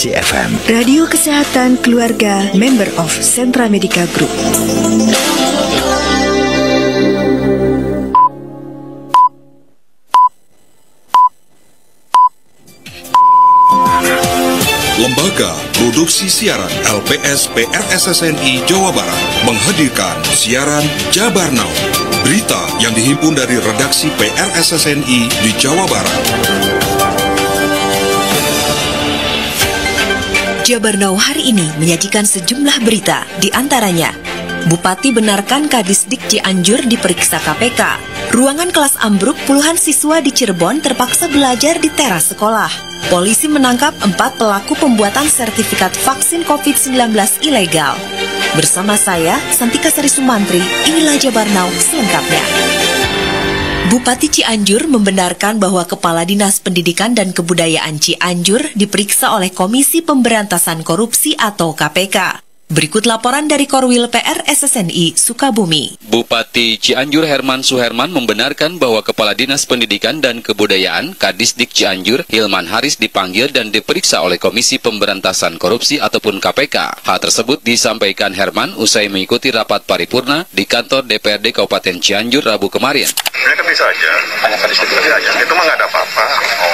Inspirasi FM. Radio Kesehatan Keluarga, member of Sentra Medica Group. Lembaga Produksi Siaran LPS PRSSNI Jawa Barat menghadirkan siaran Jabar Now, berita yang dihimpun dari redaksi PRSSNI di Jawa Barat. Jabar Now hari ini menyajikan sejumlah berita, di antaranya Bupati benarkan Kadisdik Cianjur diperiksa KPK. Ruangan kelas ambruk, puluhan siswa di Cirebon terpaksa belajar di teras sekolah. Polisi menangkap 4 pelaku pembuatan sertifikat vaksin COVID-19 ilegal. Bersama saya, Santika Sari Sumantri, inilah Jabar Now selengkapnya. Bupati Cianjur membenarkan bahwa Kepala Dinas Pendidikan dan Kebudayaan Cianjur diperiksa oleh Komisi Pemberantasan Korupsi atau KPK. Berikut laporan dari Korwil PRSSNI Sukabumi. Bupati Cianjur Herman Suherman membenarkan bahwa Kepala Dinas Pendidikan dan Kebudayaan Kadisdik Cianjur Hilman Haris dipanggil dan diperiksa oleh Komisi Pemberantasan Korupsi ataupun KPK. Hal tersebut disampaikan Herman usai mengikuti rapat paripurna di kantor DPRD Kabupaten Cianjur Rabu kemarin. Mereka bisa aja, hanya Kadisdik aja. Itu mah nggak ada apa-apa,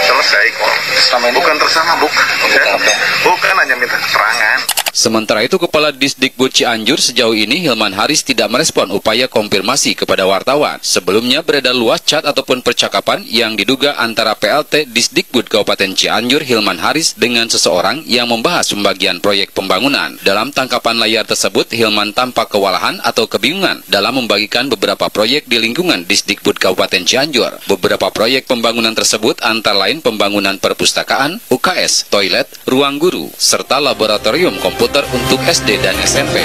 selesai kok. Bukan tersama, bukan hanya minta keterangan. Sementara itu, Kepala Disdikbud Cianjur sejauh ini Hilman Haris tidak merespon upaya konfirmasi kepada wartawan. Sebelumnya beredar luas chat ataupun percakapan yang diduga antara PLT Disdikbud Kabupaten Cianjur Hilman Haris dengan seseorang yang membahas pembagian proyek pembangunan. Dalam tangkapan layar tersebut, Hilman tampak kewalahan atau kebingungan dalam membagikan beberapa proyek di lingkungan Disdikbud Kabupaten Cianjur. Beberapa proyek pembangunan tersebut antara lain pembangunan perpustakaan, UKS, toilet, ruang guru, serta laboratorium komputer untuk SD dan SMP.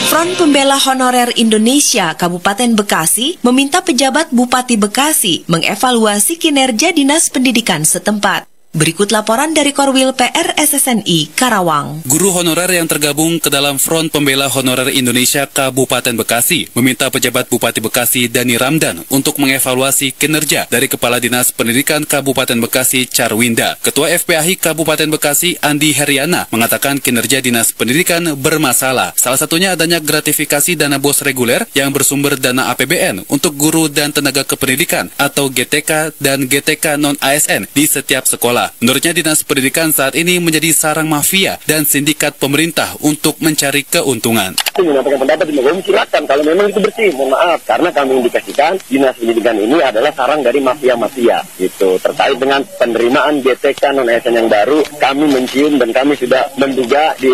Front Pembela Honorer Indonesia Kabupaten Bekasi meminta pejabat Bupati Bekasi mengevaluasi kinerja Dinas Pendidikan setempat. Berikut laporan dari Korwil PRSSNI Karawang. Guru honorer yang tergabung ke dalam Front Pembela Honorer Indonesia Kabupaten Bekasi meminta pejabat Bupati Bekasi Dani Ramdan untuk mengevaluasi kinerja dari Kepala Dinas Pendidikan Kabupaten Bekasi Charwinda. Ketua FPAHI Kabupaten Bekasi Andi Heriana mengatakan kinerja Dinas Pendidikan bermasalah. Salah satunya adanya gratifikasi dana bos reguler yang bersumber dana APBN untuk guru dan tenaga kependidikan atau GTK dan GTK non-ASN di setiap sekolah. Menurutnya Dinas Pendidikan saat ini menjadi sarang mafia dan sindikat pemerintah untuk mencari keuntungan. Menyampaikan pendapat di Megawati, silakan kalau memang itu bersih, mohon maaf, karena kami indikasikan Dinas Pendidikan ini adalah sarang dari mafia-mafia. Gitu. Terkait dengan penerimaan GTK non-ASN yang baru, kami mencium dan kami sudah menduga di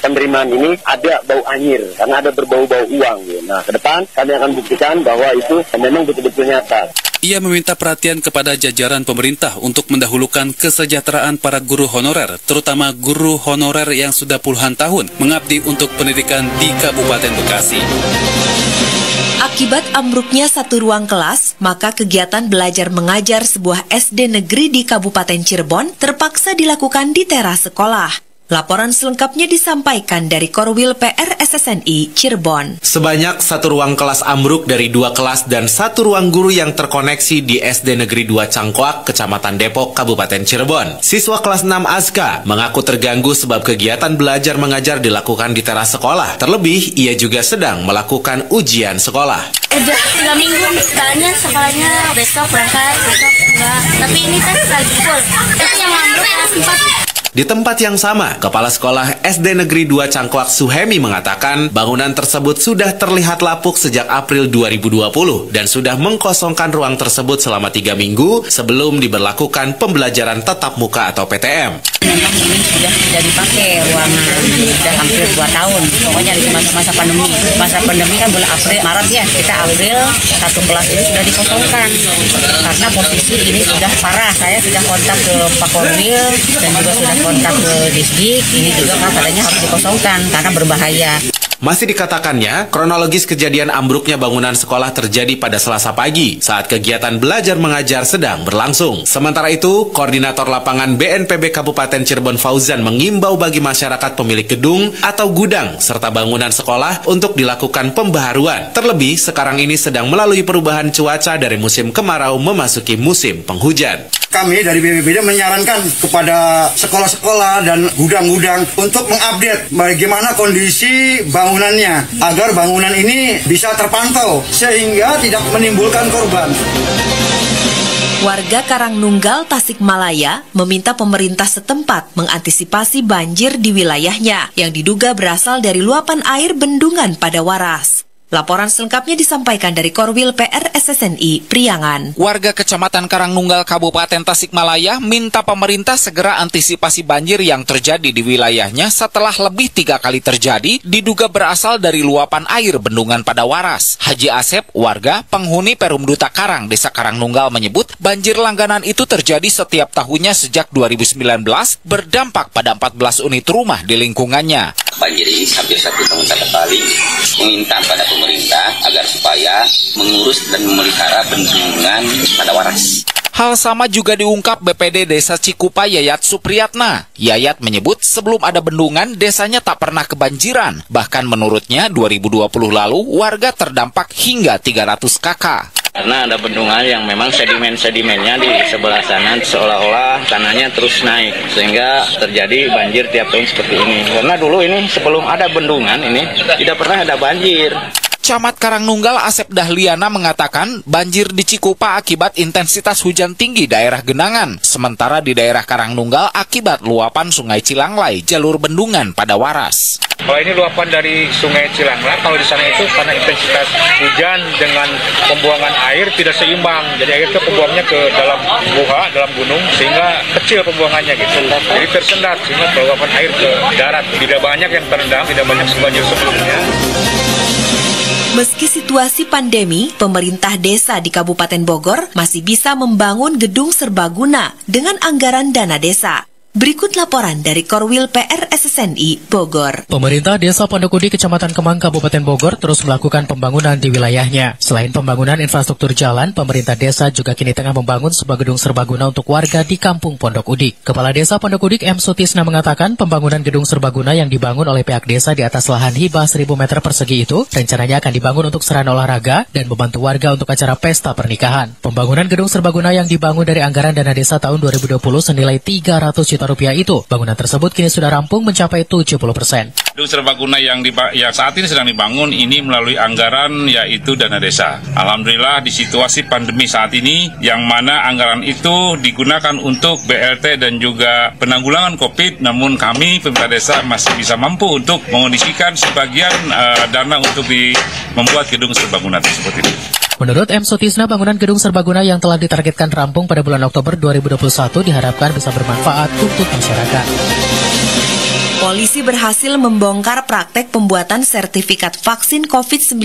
penerimaan ini ada bau anyir, karena ada berbau-bau uang. Gitu. Nah, ke depan kami akan buktikan bahwa itu memang betul-betul nyata. Ia meminta perhatian kepada jajaran pemerintah untuk mendahulukan kesejahteraan para guru honorer, terutama guru honorer yang sudah puluhan tahun mengabdi untuk pendidikan di Kabupaten Bekasi. Akibat ambruknya satu ruang kelas, maka kegiatan belajar mengajar sebuah SD negeri di Kabupaten Cirebon terpaksa dilakukan di teras sekolah. Laporan selengkapnya disampaikan dari Korwil PRSSNI Cirebon. Sebanyak satu ruang kelas ambruk dari 2 kelas dan 1 ruang guru yang terkoneksi di SD Negeri 2 Cangkoak, Kecamatan Depok, Kabupaten Cirebon. Siswa kelas 6 Azka mengaku terganggu sebab kegiatan belajar mengajar dilakukan di teras sekolah. Terlebih, ia juga sedang melakukan ujian sekolah. Udah 3 minggu, misalnya sekolahnya besok berangkat, besok enggak. Tapi ini kan lagi full. Itu yang ambruk kelas 4. Di tempat yang sama, Kepala Sekolah SD Negeri 2 Cangkoak Suhemi mengatakan bangunan tersebut sudah terlihat lapuk sejak April 2020 dan sudah mengkosongkan ruang tersebut selama 3 minggu sebelum diberlakukan pembelajaran tatap muka atau PTM. Memang ini sudah tidak dipakai ruangan, sudah hampir 2 tahun. Pokoknya di masa pandemi. Masa pandemi kan bulan April, Maret ya. Kita April, satu kelas ini sudah dikosongkan. Karena posisi ini sudah parah. Saya sudah kontak ke Pak Korwil dan juga sudah kontak ke Disdik. Ini juga kan katanya harus dikosongkan karena berbahaya. Masih dikatakannya, kronologis kejadian ambruknya bangunan sekolah terjadi pada Selasa pagi saat kegiatan belajar mengajar sedang berlangsung. Sementara itu, Koordinator Lapangan BNPB Kabupaten Cirebon Fauzan mengimbau bagi masyarakat pemilik gedung atau gudang serta bangunan sekolah untuk dilakukan pembaharuan. Terlebih, sekarang ini sedang melalui perubahan cuaca dari musim kemarau memasuki musim penghujan. Kami dari BPBD menyarankan kepada sekolah-sekolah dan gudang-gudang untuk mengupdate bagaimana kondisi bangunannya agar bangunan ini bisa terpantau sehingga tidak menimbulkan korban. Warga Karangnunggal, Tasikmalaya meminta pemerintah setempat mengantisipasi banjir di wilayahnya yang diduga berasal dari luapan air bendungan pada Waras. Laporan selengkapnya disampaikan dari Korwil PRSSNI Priangan. Warga Kecamatan Karangnunggal, Kabupaten Tasikmalaya minta pemerintah segera antisipasi banjir yang terjadi di wilayahnya setelah lebih 3 kali terjadi diduga berasal dari luapan air bendungan pada Waras. Haji Asep, warga penghuni Perum Duta Karang, Desa Karangnunggal menyebut banjir langganan itu terjadi setiap tahunnya sejak 2019 berdampak pada 14 unit rumah di lingkungannya. Banjir ini hampir 1 tahun sekali, meminta pada pemerintah agar supaya mengurus dan memelihara bendungan pada Waras. Hal sama juga diungkap BPD Desa Cikupa Yayat Supriyatna. Yayat menyebut sebelum ada bendungan, desanya tak pernah kebanjiran. Bahkan menurutnya 2020 lalu warga terdampak hingga 300 kakak. Karena ada bendungan yang memang sedimen-sedimennya di sebelah sana seolah-olah tanahnya terus naik sehingga terjadi banjir tiap tahun seperti ini. Karena dulu ini sebelum ada bendungan ini tidak pernah ada banjir. Camat Karangnunggal Asep Dahliana mengatakan banjir di Cikupa akibat intensitas hujan tinggi daerah genangan. Sementara di daerah Karangnunggal akibat luapan Sungai Cilanglai jalur bendungan pada Waras. Kalau ini luapan dari Sungai Cilanglai, kalau di sana itu karena intensitas hujan dengan pembuangan air tidak seimbang. Jadi akhirnya pembuangannya ke dalam buha, dalam gunung, sehingga kecil pembuangannya gitu. Jadi tersendat, sehingga luapan air ke darat. Tidak banyak yang terendam, tidak banyak sebanjir sebelumnya. Meski situasi pandemi, pemerintah desa di Kabupaten Bogor masih bisa membangun gedung serbaguna dengan anggaran dana desa. Berikut laporan dari Korwil PRSSNI Bogor. Pemerintah Desa Pondokudi, Kecamatan Kemang, Kabupaten Bogor terus melakukan pembangunan di wilayahnya. Selain pembangunan infrastruktur jalan, pemerintah desa juga kini tengah membangun sebuah gedung serbaguna untuk warga di Kampung Pondok Udik. Kepala Desa Pondok Udik M. Sutisna mengatakan pembangunan gedung serbaguna yang dibangun oleh pihak desa di atas lahan hibah 1.000 meter persegi itu rencananya akan dibangun untuk sarana olahraga dan membantu warga untuk acara pesta pernikahan. Pembangunan gedung serbaguna yang dibangun dari anggaran dana desa tahun 2020 senilai 300 juta rupiah itu, bangunan tersebut kini sudah rampung mencapai 70%. Gedung serbaguna yang saat ini sedang dibangun ini melalui anggaran yaitu dana desa. Alhamdulillah di situasi pandemi saat ini yang mana anggaran itu digunakan untuk BLT dan juga penanggulangan COVID, namun kami pemerintah desa masih bisa mampu untuk mengondisikan sebagian dana untuk membuat gedung serbaguna tersebut ini. Menurut M. Sutisna, bangunan gedung serbaguna yang telah ditargetkan rampung pada bulan Oktober 2021 diharapkan bisa bermanfaat untuk masyarakat. Polisi berhasil membongkar praktek pembuatan sertifikat vaksin COVID-19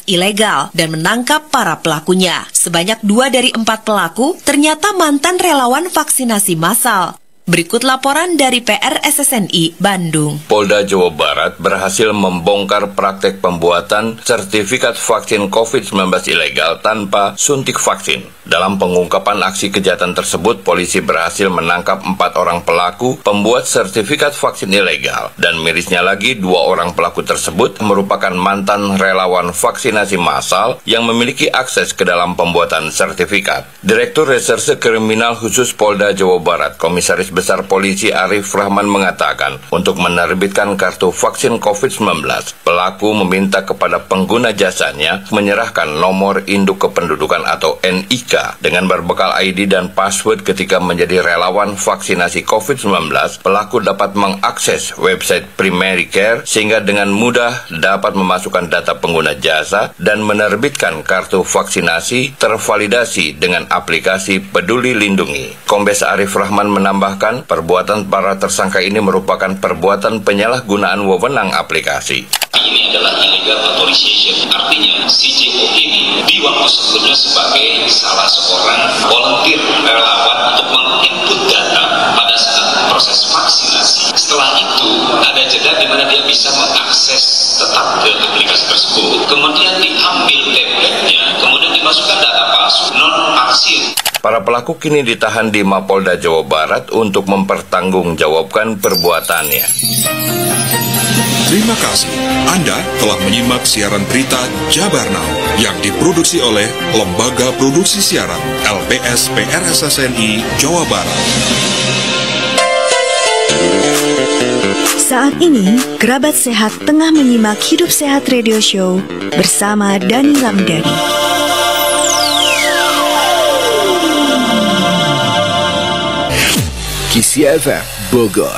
ilegal dan menangkap para pelakunya. Sebanyak 2 dari 4 pelaku ternyata mantan relawan vaksinasi massal. Berikut laporan dari PRSSNI Bandung. Polda Jawa Barat berhasil membongkar praktek pembuatan sertifikat vaksin COVID-19 ilegal tanpa suntik vaksin. Dalam pengungkapan aksi kejahatan tersebut, polisi berhasil menangkap 4 orang pelaku pembuat sertifikat vaksin ilegal. Dan mirisnya lagi, 2 orang pelaku tersebut merupakan mantan relawan vaksinasi massal yang memiliki akses ke dalam pembuatan sertifikat. Direktur Reserse Kriminal Khusus Polda Jawa Barat, Komisaris Besar Polisi Arif Rahman mengatakan, untuk menerbitkan kartu vaksin COVID-19, pelaku meminta kepada pengguna jasanya menyerahkan nomor induk kependudukan atau NIK dengan berbekal ID dan password. Ketika menjadi relawan vaksinasi COVID-19, pelaku dapat mengakses website Primary Care sehingga dengan mudah dapat memasukkan data pengguna jasa dan menerbitkan kartu vaksinasi tervalidasi dengan aplikasi Peduli Lindungi. Kombes Arif Rahman menambahkan, perbuatan para tersangka ini merupakan perbuatan penyalahgunaan wewenang aplikasi. Ini adalah illegal authorization, artinya si JO ini di waktu sebelumnya sebagai salah seorang volunteer relawan untuk menginput data pada saat proses vaksinasi. Setelah itu ada jeda di mana dia bisa mengakses tetap ke aplikasi tersebut, kemudian diambil tabletnya, kemudian dimasukkan data palsu non-vaksin. Para pelaku kini ditahan di Mapolda Jawa Barat untuk mempertanggungjawabkan perbuatannya. Terima kasih Anda telah menyimak siaran berita Jabar Now yang diproduksi oleh Lembaga Produksi Siaran LPS PRSSNI Jawa Barat. Saat ini, kerabat sehat tengah menyimak Hidup Sehat Radio Show bersama Dani Ramdhani. KISI FM Bogor.